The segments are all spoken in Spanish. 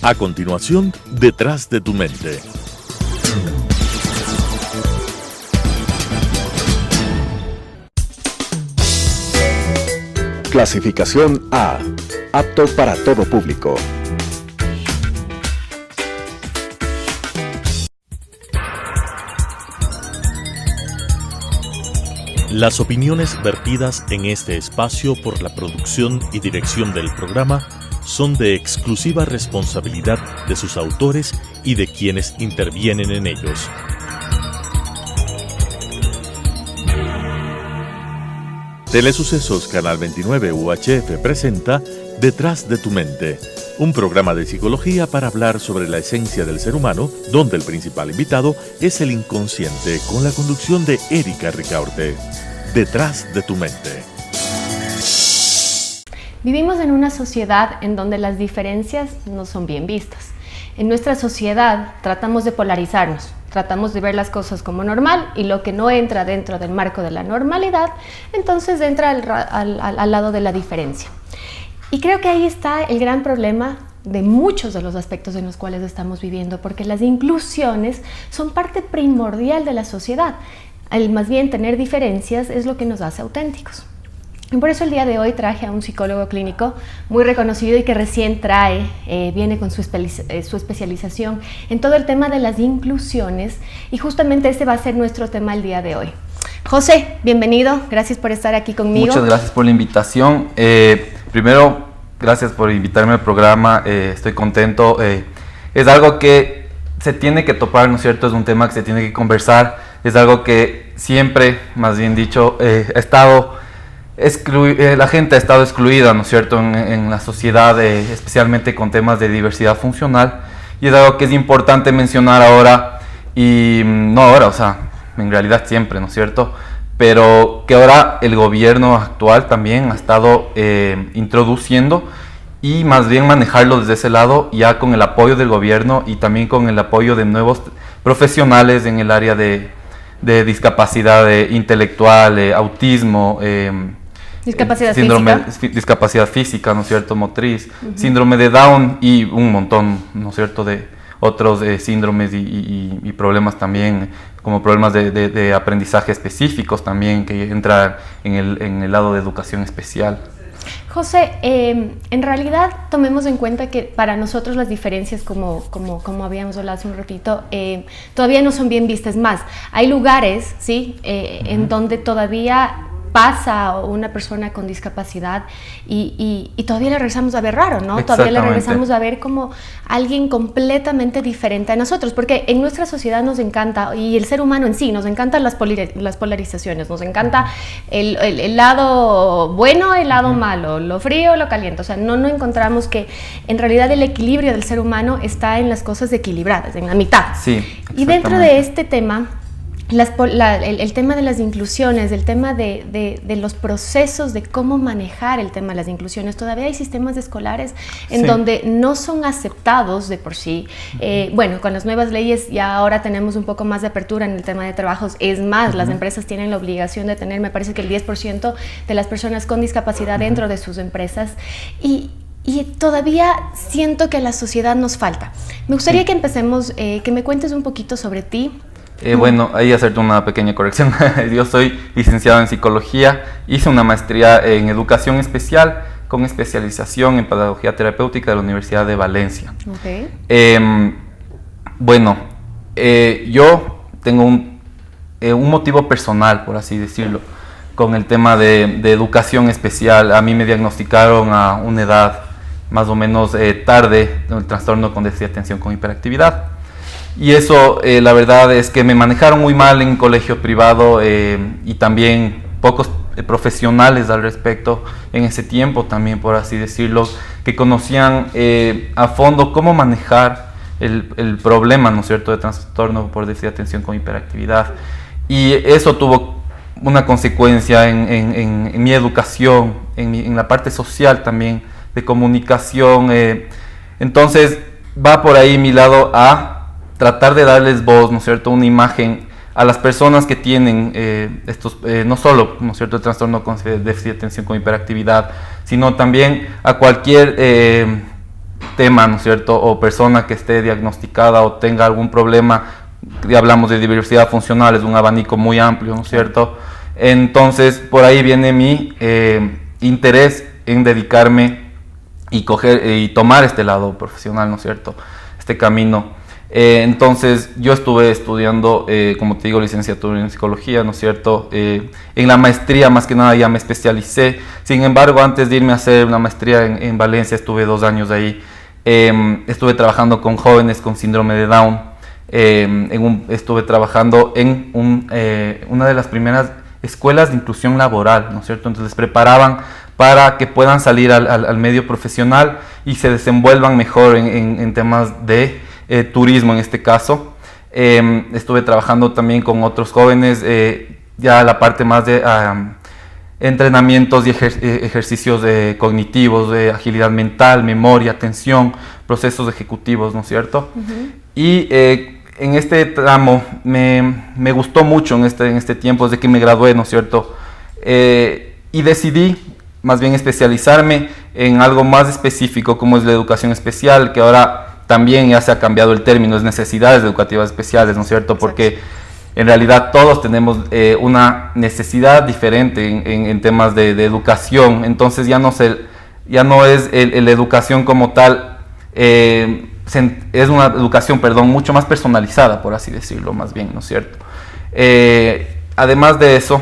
A continuación, Detrás de tu mente. Clasificación A. Apto para todo público. Las opiniones vertidas en este espacio por la producción y dirección del programa son de exclusiva responsabilidad de sus autores y de quienes intervienen en ellos. Telesucesos Canal 29 UHF presenta Detrás de tu mente, un programa de psicología para hablar sobre la esencia del ser humano, donde el principal invitado es el inconsciente, con la conducción de Erika Ricaurte. Detrás de tu mente. Vivimos en una sociedad en donde las diferencias no son bien vistas. En nuestra sociedad tratamos de polarizarnos, tratamos de ver las cosas como normal y lo que no entra dentro del marco de la normalidad, entonces entra al lado de la diferencia. Y creo que ahí está el gran problema de muchos de los aspectos en los cuales estamos viviendo, porque las inclusiones son parte primordial de la sociedad. Más bien tener diferencias es lo que nos hace auténticos. Y por eso el día de hoy traje a un psicólogo clínico muy reconocido y que recién viene con su especialización en todo el tema de las inclusiones, y justamente este va a ser nuestro tema el día de hoy. José, bienvenido, gracias por estar aquí conmigo. Muchas gracias por la invitación. Primero, gracias por invitarme al programa, estoy contento. Es algo que se tiene que topar, ¿no es cierto? Es un tema que se tiene que conversar, es algo que siempre, más bien dicho, la gente ha estado excluida, ¿no es cierto?, en la sociedad, especialmente con temas de diversidad funcional, y es algo que es importante mencionar ahora, y no ahora, o sea, en realidad siempre, ¿no es cierto?, pero que ahora el gobierno actual también ha estado introduciendo, y más bien manejarlo desde ese lado, ya con el apoyo del gobierno y también con el apoyo de nuevos profesionales en el área de discapacidad intelectual, autismo, discapacidad física, ¿no es cierto?, motriz, síndrome de Down y un montón, ¿no es cierto?, de otros síndromes y problemas también, como problemas de aprendizaje específicos también, que entran en el lado de educación especial. José, en realidad tomemos en cuenta que para nosotros las diferencias, como habíamos hablado hace un ratito, todavía no son bien vistas. Más, hay lugares, ¿sí?, en donde todavía pasa una persona con discapacidad y todavía le regresamos a ver raro, ¿no? Todavía le regresamos a ver como alguien completamente diferente a nosotros, porque en nuestra sociedad nos encanta, y el ser humano en sí, nos encantan las polarizaciones, nos encanta el lado bueno, el lado malo, lo frío, lo caliente. O sea, no encontramos que en realidad el equilibrio del ser humano está en las cosas equilibradas, en la mitad. Sí, y dentro de este tema, el tema de las inclusiones, el tema de los procesos de cómo manejar el tema de las inclusiones, todavía hay sistemas escolares en donde no son aceptados de por sí. Bueno, con las nuevas leyes ya ahora tenemos un poco más de apertura en el tema de trabajos. Es más, las empresas tienen la obligación de tener, me parece que el 10% de las personas con discapacidad dentro de sus empresas, y todavía siento que a la sociedad nos falta. Me gustaría que empecemos, que me cuentes un poquito sobre ti. Bueno, ahí hacerte una pequeña corrección. Yo soy licenciado en psicología, hice una maestría en educación especial con especialización en pedagogía terapéutica de la Universidad de Valencia. Okay. Yo tengo un motivo personal, por así decirlo, con el tema de educación especial. A mí me diagnosticaron a una edad más o menos tarde el trastorno con déficit de atención con hiperactividad. Y eso, la verdad es que me manejaron muy mal en colegio privado, y también pocos profesionales al respecto en ese tiempo también, por así decirlo, que conocían a fondo cómo manejar el problema, ¿no es cierto?, de trastorno por déficit de atención con hiperactividad. Y eso tuvo una consecuencia en mi educación, en la parte social también, de comunicación. Entonces va por ahí mi lado a tratar de darles voz, ¿no es cierto?, una imagen a las personas que tienen no solo, ¿no es cierto?, el trastorno con déficit de atención con hiperactividad, sino también a cualquier tema, ¿no es cierto?, o persona que esté diagnosticada o tenga algún problema, hablamos de diversidad funcional, es un abanico muy amplio, ¿no es cierto? Entonces, por ahí viene mi interés en dedicarme y tomar este lado profesional, ¿no es cierto?, este camino. Entonces yo estuve estudiando, como te digo, licenciatura en psicología, ¿no es cierto? En la maestría más que nada ya me especialicé. Sin embargo, antes de irme a hacer una maestría en Valencia, estuve 2 años ahí. Estuve trabajando con jóvenes con síndrome de Down. Estuve trabajando en una de las primeras escuelas de inclusión laboral, ¿no es cierto? Entonces les preparaban para que puedan salir al medio profesional y se desenvuelvan mejor en temas de turismo en este caso. Estuve trabajando también con otros jóvenes, ya la parte más de entrenamientos y ejercicios cognitivos, de agilidad mental, memoria, atención, procesos ejecutivos, ¿no es cierto? Y en este tramo me gustó mucho en este tiempo, desde que me gradué, ¿no es cierto? Y decidí más bien especializarme en algo más específico, como es la educación especial, que ahora también ya se ha cambiado el término, es necesidades educativas especiales, ¿no es cierto? Porque en realidad todos tenemos una necesidad diferente en temas de educación, entonces ya no es la educación como tal, es una educación, mucho más personalizada, por así decirlo, más bien, ¿no es cierto? Además de eso,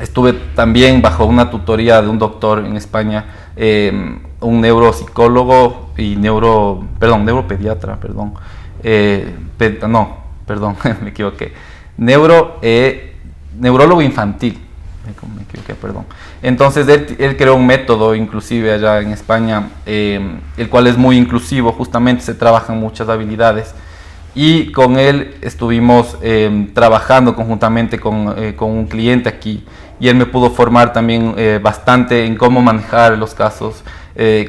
estuve también bajo una tutoría de un doctor en España, un neuropsicólogo y neuropediatra, me equivoqué, neurólogo infantil, me equivoqué, perdón. Entonces él creó un método, inclusive allá en España, el cual es muy inclusivo, justamente se trabajan muchas habilidades, y con él estuvimos trabajando conjuntamente con un cliente aquí, y él me pudo formar también bastante en cómo manejar los casos,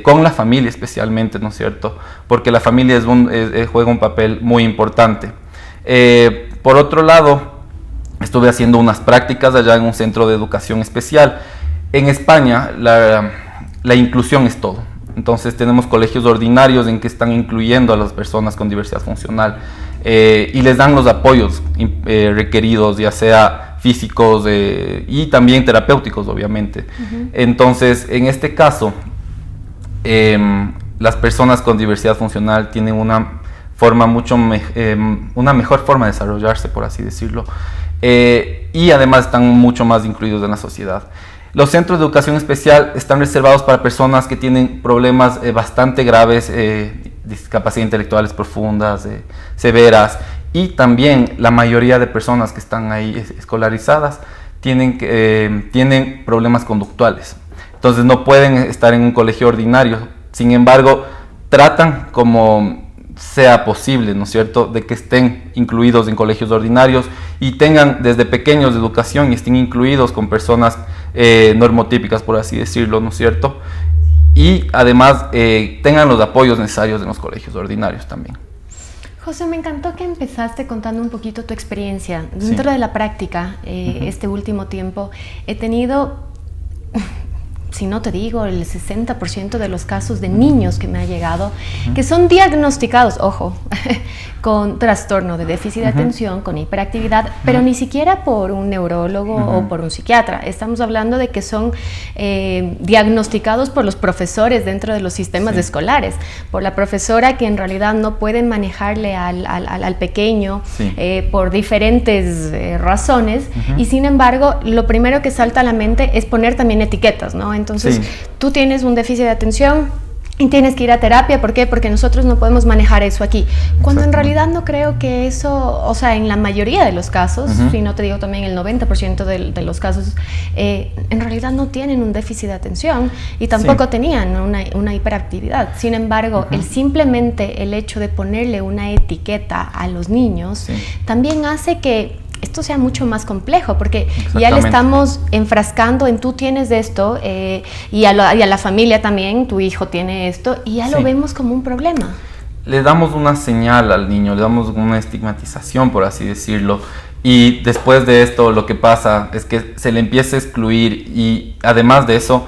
con la familia especialmente, ¿no es cierto? Porque la familia juega un papel muy importante. Por otro lado, estuve haciendo unas prácticas allá en un centro de educación especial. En España la inclusión es todo. Entonces tenemos colegios ordinarios en que están incluyendo a las personas con diversidad funcional y les dan los apoyos requeridos, ya sea físicos y también terapéuticos, obviamente. Entonces, en este caso, las personas con diversidad funcional tienen una mejor forma de desarrollarse, por así decirlo, y además están mucho más incluidos en la sociedad. Los centros de educación especial están reservados para personas que tienen problemas bastante graves, discapacidades intelectuales profundas, severas, y también la mayoría de personas que están ahí escolarizadas tienen problemas conductuales. Entonces no pueden estar en un colegio ordinario. Sin embargo, tratan como sea posible, ¿no es cierto?, de que estén incluidos en colegios ordinarios y tengan desde pequeños educación y estén incluidos con personas normotípicas, por así decirlo, ¿no es cierto? Y además tengan los apoyos necesarios en los colegios ordinarios también. José, me encantó que empezaste contando un poquito tu experiencia. Dentro de la práctica, este último tiempo, he tenido, si no te digo, el 60% de los casos de niños que me ha llegado, que son diagnosticados, ojo, con trastorno de déficit de atención, con hiperactividad, pero ni siquiera por un neurólogo o por un psiquiatra. Estamos hablando de que son diagnosticados por los profesores dentro de los sistemas escolares, por la profesora que en realidad no pueden manejarle al pequeño por diferentes razones, y sin embargo, lo primero que salta a la mente es poner también etiquetas, ¿no? Entonces, tú tienes un déficit de atención y tienes que ir a terapia. ¿Por qué? Porque nosotros no podemos manejar eso aquí. Cuando en realidad no creo que eso, o sea, en la mayoría de los casos, si no te digo también el 90% de los casos, en realidad no tienen un déficit de atención y tampoco tenían una hiperactividad. Sin embargo, simplemente el hecho de ponerle una etiqueta a los niños también hace que esto sea mucho más complejo, porque ya le estamos enfrascando en tú tienes esto, y a la familia también, tu hijo tiene esto, y ya lo vemos como un problema. Le damos una señal al niño, le damos una estigmatización, por así decirlo, y después de esto lo que pasa es que se le empieza a excluir, y además de eso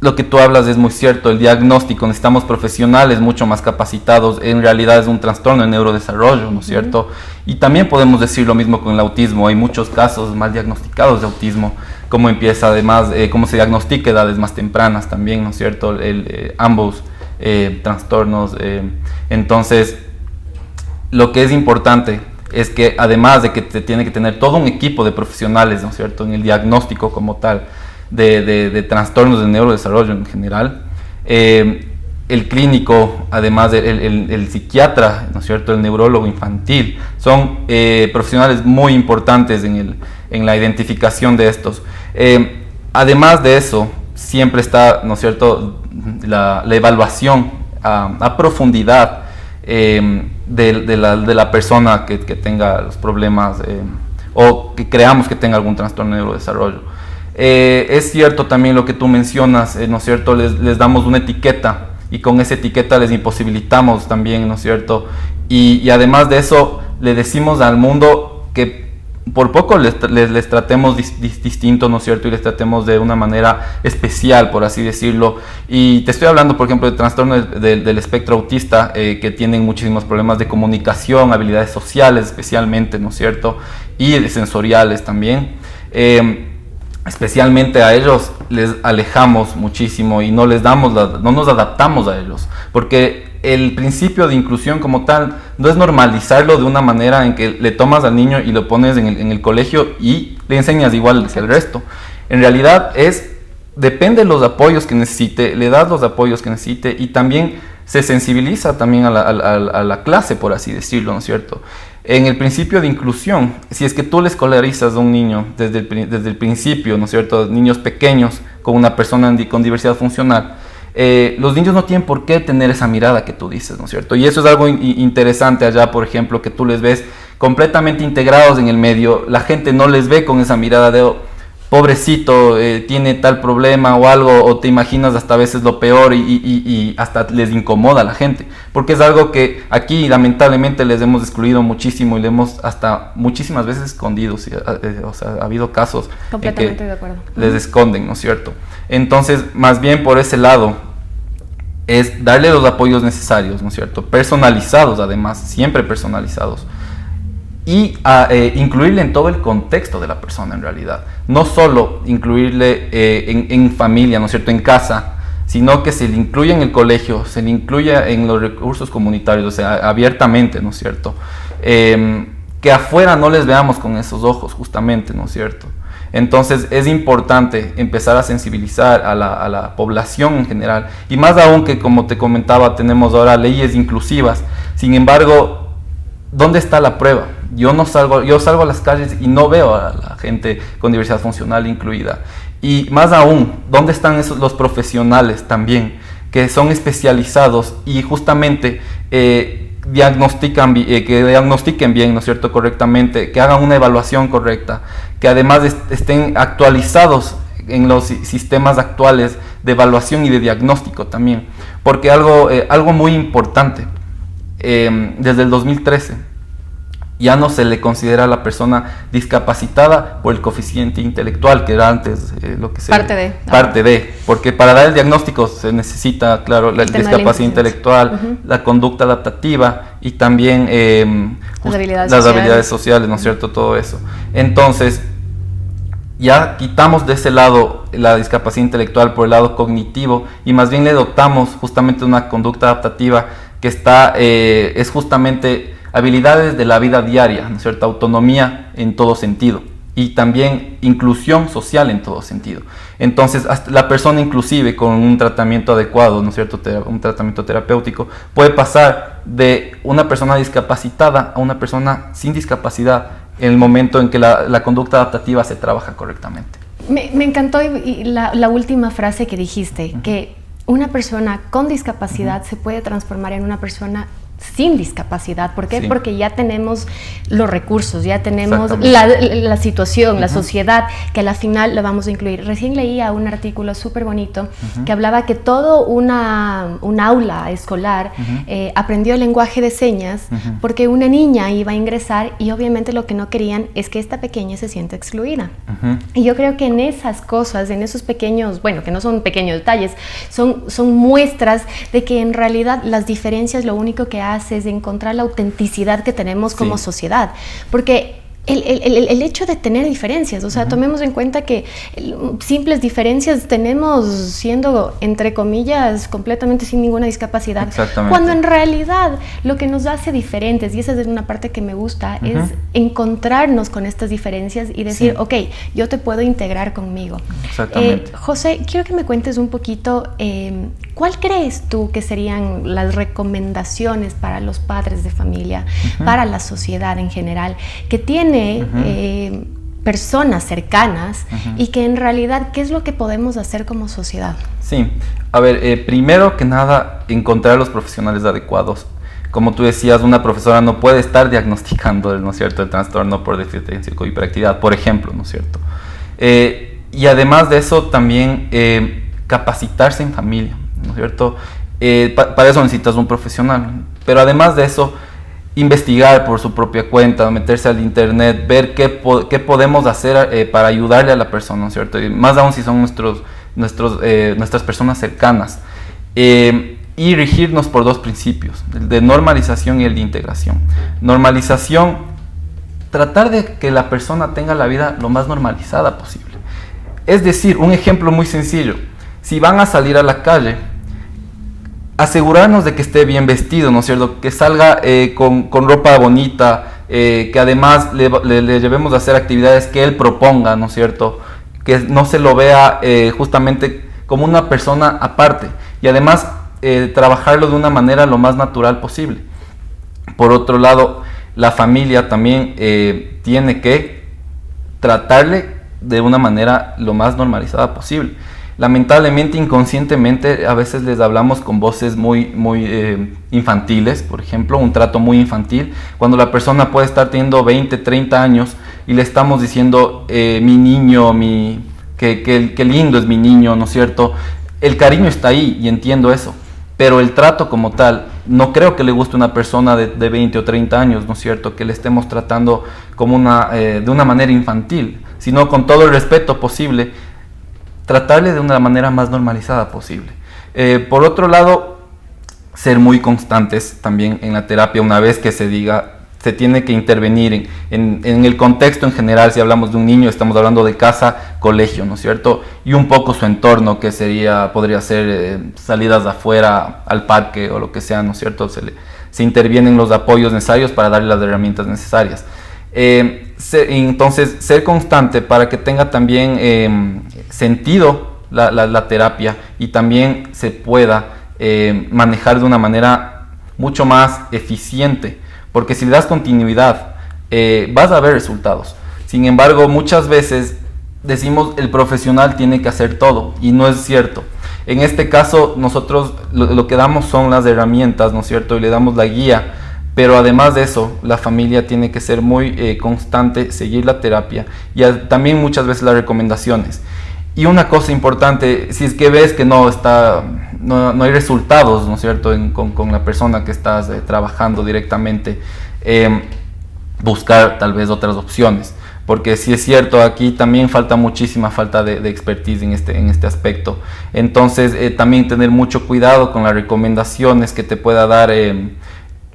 lo que tú hablas es muy cierto, el diagnóstico, necesitamos profesionales mucho más capacitados, en realidad es un trastorno de neurodesarrollo, ¿no es cierto? Y también podemos decir lo mismo con el autismo, hay muchos casos mal diagnosticados de autismo, cómo empieza además, cómo se diagnostica edades más tempranas también, ¿no es cierto? Ambos trastornos, entonces lo que es importante es que además de que te tiene que tener todo un equipo de profesionales, ¿no es cierto?, en el diagnóstico como tal, de trastornos de neurodesarrollo en general, el clínico, además el psiquiatra, ¿no es cierto?, el neurólogo infantil, son profesionales muy importantes en la identificación de estos. Además de eso, siempre está, ¿no es cierto?, la evaluación a profundidad de la persona que tenga los problemas o que creamos que tenga algún trastorno de neurodesarrollo. Es cierto también lo que tú mencionas, ¿no es cierto? Les damos una etiqueta y con esa etiqueta les imposibilitamos también, ¿no es cierto? Y además de eso, le decimos al mundo que por poco les tratemos distinto, ¿no es cierto? Y les tratemos de una manera especial, por así decirlo. Y te estoy hablando, por ejemplo, de trastornos del espectro autista, que tienen muchísimos problemas de comunicación, habilidades sociales especialmente, ¿no es cierto? Y sensoriales también. Especialmente a ellos les alejamos muchísimo y no nos adaptamos a ellos, porque el principio de inclusión como tal no es normalizarlo de una manera en que le tomas al niño y lo pones en el colegio y le enseñas igual que el resto. En realidad depende de los apoyos que necesite, le das los apoyos que necesite y también se sensibiliza también a la clase, por así decirlo, ¿no es cierto? En el principio de inclusión, si es que tú le escolarizas a un niño desde el principio, ¿no es cierto?, niños pequeños con una persona con diversidad funcional, los niños no tienen por qué tener esa mirada que tú dices, ¿no es cierto? Y eso es algo interesante allá, por ejemplo, que tú les ves completamente integrados en el medio, la gente no les ve con esa mirada de pobrecito, tiene tal problema o algo, o te imaginas hasta a veces lo peor y hasta les incomoda a la gente, porque es algo que aquí lamentablemente les hemos excluido muchísimo y le hemos hasta muchísimas veces escondido, ¿sí? O sea, ha habido casos completamente en que de acuerdo. Les esconden, ¿no es cierto? Entonces, más bien por ese lado, es darle los apoyos necesarios, ¿no es cierto? Personalizados además, siempre personalizados. Y incluirle en todo el contexto de la persona en realidad. No solo incluirle en familia, ¿no es cierto?, en casa, sino que se le incluya en el colegio, se le incluya en los recursos comunitarios, o sea, abiertamente, ¿no es cierto? Que afuera no les veamos con esos ojos, justamente, ¿no es cierto? Entonces es importante empezar a sensibilizar a la población en general, y más aún que, como te comentaba, tenemos ahora leyes inclusivas. Sin embargo, ¿dónde está la prueba? Yo salgo a las calles y no veo a la gente con diversidad funcional incluida. Y más aún, ¿dónde están los profesionales también, que son especializados y justamente que diagnostiquen bien, ¿no es cierto?, correctamente, que hagan una evaluación correcta, que además estén actualizados en los sistemas actuales de evaluación y de diagnóstico también? Porque algo muy importante, desde el 2013 ya no se le considera a la persona discapacitada por el coeficiente intelectual, que era antes lo que se... Parte de, porque para dar el diagnóstico se necesita, claro, la discapacidad intelectual, la conducta adaptativa y también las habilidades sociales, ¿no es cierto?, todo eso. Entonces, ya quitamos de ese lado la discapacidad intelectual por el lado cognitivo y más bien le dotamos justamente una conducta adaptativa que es justamente habilidades de la vida diaria, ¿no es cierto?, autonomía en todo sentido y también inclusión social en todo sentido. Entonces, hasta la persona inclusive con un tratamiento adecuado, ¿no es cierto?, un tratamiento terapéutico, puede pasar de una persona discapacitada a una persona sin discapacidad en el momento en que la conducta adaptativa se trabaja correctamente. Me encantó la última frase que dijiste, que una persona con discapacidad se puede transformar en una persona sin discapacidad. ¿Por qué? Sí. Porque ya tenemos los recursos, ya tenemos Exactamente. la situación, la sociedad, que a la final la vamos a incluir. Recién leía un artículo súper bonito que hablaba que todo un aula escolar aprendió el lenguaje de señas porque una niña iba a ingresar y obviamente lo que no querían es que esta pequeña se sienta excluida. Y yo creo que en esas cosas, en esos pequeños, bueno, que no son pequeños detalles, son muestras de que en realidad las diferencias lo único que hace es encontrar la autenticidad que tenemos como sociedad. Porque el hecho de tener diferencias, o sea, tomemos en cuenta que simples diferencias tenemos siendo, entre comillas, completamente sin ninguna discapacidad. Exactamente. Cuando en realidad lo que nos hace diferentes, y esa es una parte que me gusta, es encontrarnos con estas diferencias y decir, ok, yo te puedo integrar conmigo. Exactamente. José, quiero que me cuentes un poquito, ¿cuál crees tú que serían las recomendaciones para los padres de familia, para la sociedad en general, que tiene personas cercanas y que en realidad, ¿qué es lo que podemos hacer como sociedad? Sí, a ver, primero que nada, encontrar los profesionales adecuados. Como tú decías, una profesora no puede estar diagnosticando, ¿no es cierto?, el trastorno por déficit atención y hiperactividad, por ejemplo, ¿no es cierto? Y además de eso, también capacitarse en familia, ¿no es cierto? Para eso necesitas un profesional, pero además de eso, investigar por su propia cuenta, meterse al internet, ver qué podemos hacer para ayudarle a la persona, ¿no es cierto? Y más aún si son nuestras personas cercanas. Y regirnos por dos principios, el de normalización y el de integración. Normalización, tratar de que la persona tenga la vida lo más normalizada posible. Es decir, un ejemplo muy sencillo, si van a salir a la calle, asegurarnos de que esté bien vestido, ¿no es cierto? Que salga con ropa bonita, que además le llevemos a hacer actividades que él proponga, ¿no es cierto? Que no se lo vea justamente como una persona aparte y además trabajarlo de una manera lo más natural posible. Por otro lado, la familia también tiene que tratarle de una manera lo más normalizada posible. Lamentablemente, inconscientemente, a veces les hablamos con voces muy infantiles, por ejemplo, un trato muy infantil, cuando la persona puede estar teniendo 20, 30 años y le estamos diciendo, mi niño, qué lindo es mi niño, ¿no es cierto? El cariño está ahí y entiendo eso, pero el trato como tal, no creo que le guste a una persona de 20 o 30 años, ¿no es cierto? Que le estemos tratando como de una manera infantil, sino con todo el respeto posible, tratarle de una manera más normalizada posible. Por otro lado, ser muy constantes también en la terapia. Una vez que se diga, se tiene que intervenir en el contexto en general. Si hablamos de un niño, estamos hablando de casa, colegio, ¿no es cierto? Y un poco su entorno, que podría ser salidas de afuera al parque o lo que sea, ¿no es cierto? Se intervienen los apoyos necesarios para darle las herramientas necesarias. Entonces, ser constante para que tenga también sentido la terapia y también se pueda manejar de una manera mucho más eficiente, porque si le das continuidad vas a ver resultados. Sin embargo, muchas veces decimos el profesional tiene que hacer todo y no es cierto. En este caso nosotros lo que damos son las herramientas, ¿no es cierto? Y le damos la guía. Pero además de eso, la familia tiene que ser muy constante, seguir la terapia y también muchas veces las recomendaciones. Y una cosa importante, si es que ves que no hay resultados, ¿no es cierto?, con la persona que estás trabajando directamente, buscar tal vez otras opciones. Porque sí es cierto, aquí también muchísima falta de expertise en este aspecto. Entonces, también tener mucho cuidado con las recomendaciones que te pueda dar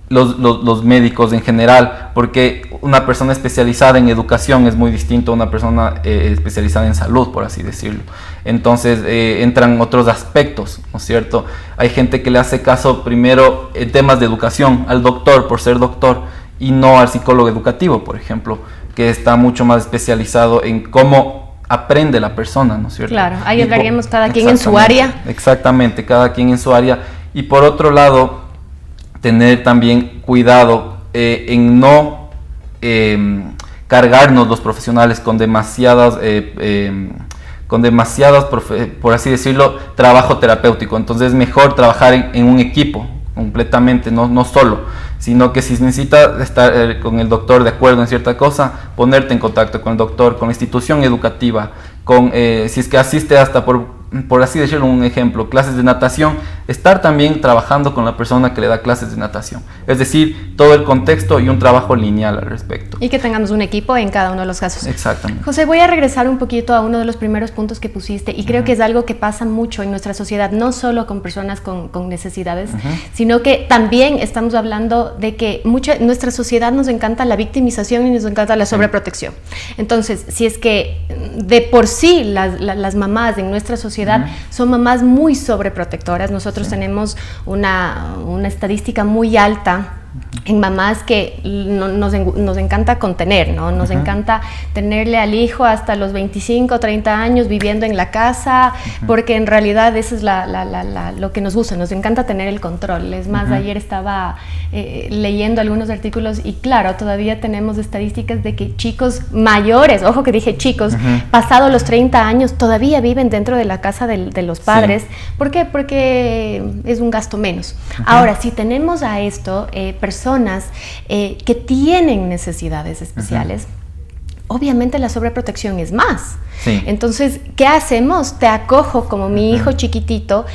los médicos en general, porque una persona especializada en educación es muy distinto a una persona especializada en salud, por así decirlo. Entonces entran otros aspectos, ¿no es cierto? Hay gente que le hace caso primero en temas de educación al doctor por ser doctor y no al psicólogo educativo, por ejemplo, que está mucho más especializado en cómo aprende la persona, ¿no es cierto? Claro, ahí hablaríamos cada quien en su área. Exactamente, cada quien en su área. Y por otro lado, tener también cuidado en no cargarnos los profesionales con demasiadas, por así decirlo, trabajo terapéutico. Entonces es mejor trabajar en un equipo completamente, no solo. sino que si necesitas estar con el doctor de acuerdo en cierta cosa, ponerte en contacto con el doctor, con la institución educativa, si es que asiste hasta por así decirlo, un ejemplo, clases de natación, estar también trabajando con la persona que le da clases de natación. Es decir, todo el contexto y un trabajo lineal al respecto. Y que tengamos un equipo en cada uno de los casos. Exactamente. José, voy a regresar un poquito a uno de los primeros puntos que pusiste, y creo que es algo que pasa mucho en nuestra sociedad, no solo con personas con necesidades, sino que también estamos hablando de que en nuestra sociedad nos encanta la victimización y nos encanta la sobreprotección. Entonces, si es que de por sí las mamás en nuestra sociedad son mamás muy sobreprotectoras, nosotros tenemos una estadística muy alta en mamás que nos encanta contener, ¿no? Nos encanta tenerle al hijo hasta los 25 o 30 años viviendo en la casa, porque en realidad eso es lo que nos gusta, nos encanta tener el control. Es más, ayer estaba leyendo algunos artículos y claro, todavía tenemos estadísticas de que chicos mayores, ojo que dije chicos, pasados los 30 años, todavía viven dentro de la casa de los padres. Sí. ¿Por qué? Porque es un gasto menos. Ahora, si tenemos a esto personas que tienen necesidades especiales, obviamente la sobreprotección es más. Sí. Entonces, ¿qué hacemos? Te acojo como mi hijo chiquitito,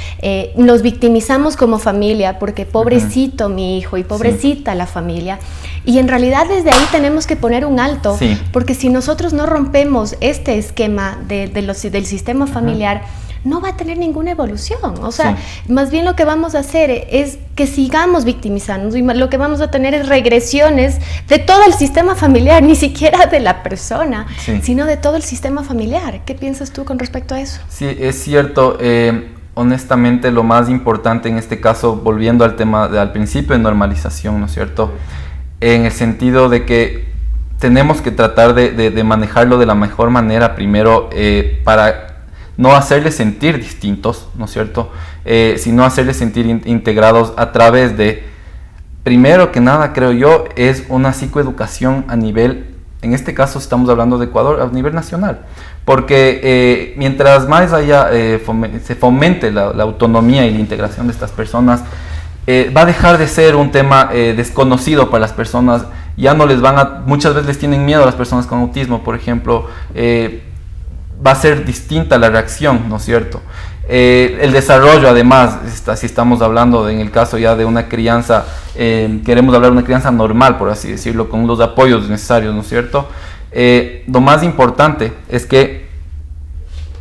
nos victimizamos como familia porque pobrecito mi hijo y pobrecita la familia. Y en realidad desde ahí tenemos que poner un alto, porque si nosotros no rompemos este esquema del sistema familiar, no va a tener ninguna evolución. O sea, más bien lo que vamos a hacer es que sigamos victimizándonos y lo que vamos a tener es regresiones de todo el sistema familiar, ni siquiera de la persona, sino de todo el sistema familiar. ¿Qué piensas tú con respecto a eso? Sí, es cierto. Honestamente, lo más importante en este caso, volviendo al tema al principio de normalización, ¿no es cierto? En el sentido de que tenemos que tratar de manejarlo de la mejor manera primero para no hacerles sentir distintos, ¿no es cierto? Sino hacerles sentir integrados a través de, primero que nada, creo yo, es una psicoeducación a nivel, en este caso estamos hablando de Ecuador, a nivel nacional. Porque mientras más se fomente la autonomía y la integración de estas personas, va a dejar de ser un tema desconocido para las personas. Ya no les muchas veces les tienen miedo a las personas con autismo, por ejemplo. Va a ser distinta la reacción, ¿no es cierto? El desarrollo, además, si estamos hablando en el caso ya de una crianza, queremos hablar de una crianza normal, por así decirlo, con los apoyos necesarios, ¿no es cierto? Lo más importante es que,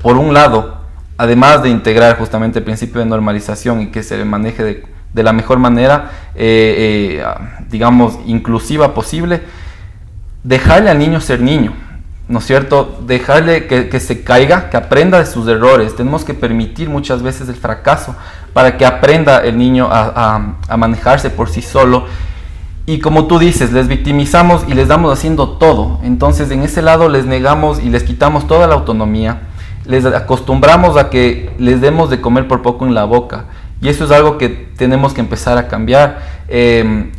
por un lado, además de integrar justamente el principio de normalización y que se maneje de la mejor manera, digamos, inclusiva posible, dejarle al niño ser niño, ¿no es cierto? Dejarle que se caiga, que aprenda de sus errores. Tenemos que permitir muchas veces el fracaso para que aprenda el niño a manejarse por sí solo. Y como tú dices, les victimizamos y les damos haciendo todo. Entonces, en ese lado les negamos y les quitamos toda la autonomía. Les acostumbramos a que les demos de comer por poco en la boca. Y eso es algo que tenemos que empezar a cambiar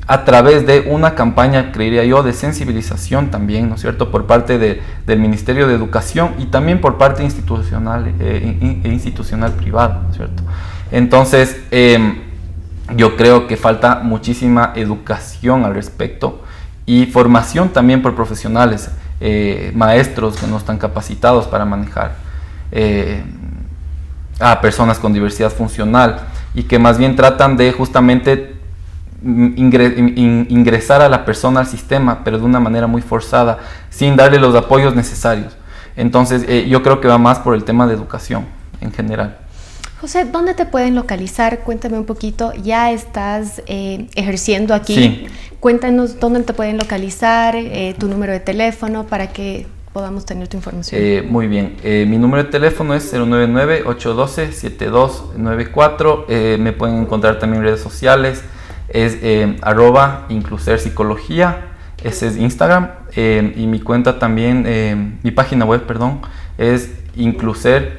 a través de una campaña, creería yo, de sensibilización también, ¿no es cierto?, por parte del Ministerio de Educación y también por parte institucional privada, ¿no es cierto? Entonces, yo creo que falta muchísima educación al respecto y formación también por profesionales, maestros que no están capacitados para manejar a personas con diversidad funcional y que más bien tratan de justamente ingresar a la persona al sistema, pero de una manera muy forzada, sin darle los apoyos necesarios. Entonces, yo creo que va más por el tema de educación en general. José, ¿dónde te pueden localizar? Cuéntame un poquito, ya estás ejerciendo aquí. Sí. Cuéntanos dónde te pueden localizar, tu número de teléfono para que podamos tener tu información. Muy bien, mi número de teléfono es 099-812-7294, me pueden encontrar también en redes sociales, es @incluserpsicología, ese es Instagram, y mi cuenta también, mi página web, perdón, es inclu.com.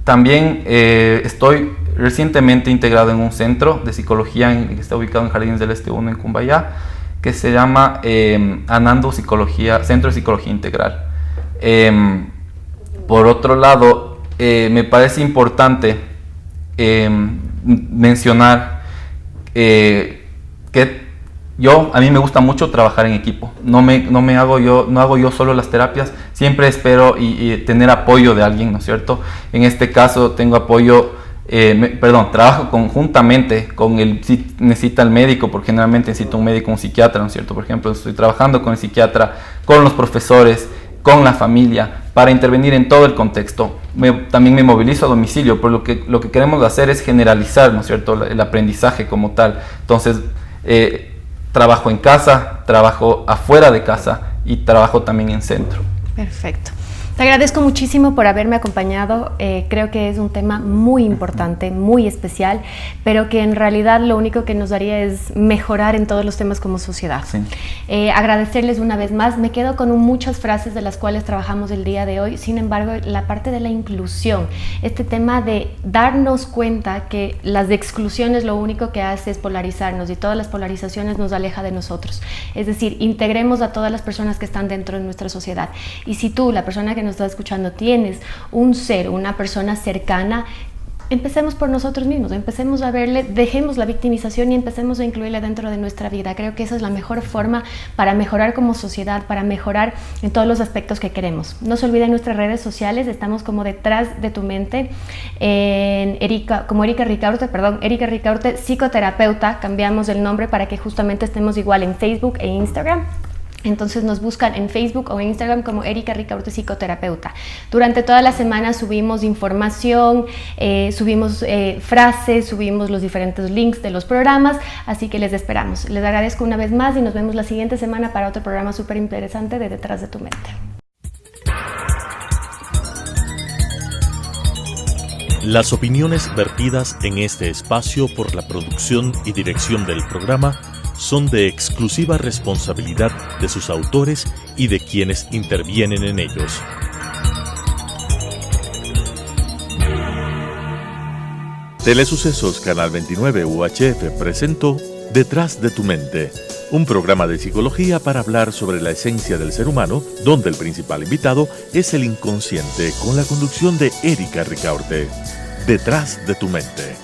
También estoy recientemente integrado en un centro de psicología que está ubicado en Jardines del Este 1 en Cumbayá, que se llama Anando Psicología, Centro de Psicología Integral. Por otro lado, me parece importante mencionar que a mí me gusta mucho trabajar en equipo. No hago yo solo las terapias. Siempre espero y tener apoyo de alguien, ¿no es cierto? En este caso tengo apoyo, trabajo conjuntamente con si necesita el médico, porque generalmente necesito un médico, un psiquiatra, ¿no es cierto? Por ejemplo, estoy trabajando con el psiquiatra, con los profesores, con la familia, para intervenir en todo el contexto. También me movilizo a domicilio, pero lo que queremos hacer es generalizar, ¿no es cierto?, el aprendizaje como tal. Entonces, trabajo en casa, trabajo afuera de casa y trabajo también en centro. Perfecto. Te agradezco muchísimo por haberme acompañado. Creo que es un tema muy importante, muy especial, pero que en realidad lo único que nos daría es mejorar en todos los temas como sociedad. Sí. Agradecerles una vez más. Me quedo con muchas frases de las cuales trabajamos el día de hoy. Sin embargo, la parte de la inclusión, este tema de darnos cuenta que las exclusiones lo único que hace es polarizarnos y todas las polarizaciones nos aleja de nosotros. Es decir, integremos a todas las personas que están dentro de nuestra sociedad. Y si tú, la persona que nos está escuchando, tienes un ser, una persona cercana, empecemos por nosotros mismos, empecemos a verle, dejemos la victimización y empecemos a incluirla dentro de nuestra vida. Creo que esa es la mejor forma para mejorar como sociedad, para mejorar en todos los aspectos que queremos. No se olviden nuestras redes sociales, estamos como Detrás de tu Mente, en Erika Ricaurte, psicoterapeuta, cambiamos el nombre para que justamente estemos igual en Facebook e Instagram. Entonces nos buscan en Facebook o en Instagram como Erika Ricaurte Psicoterapeuta. Durante toda la semana subimos información, subimos frases, subimos los diferentes links de los programas, así que les esperamos. Les agradezco una vez más y nos vemos la siguiente semana para otro programa súper interesante de Detrás de tu Mente. Las opiniones vertidas en este espacio por la producción y dirección del programa son de exclusiva responsabilidad de sus autores y de quienes intervienen en ellos. Telesucesos Canal 29 UHF presentó Detrás de tu Mente, un programa de psicología para hablar sobre la esencia del ser humano, donde el principal invitado es el inconsciente, con la conducción de Erika Ricaurte. Detrás de tu Mente.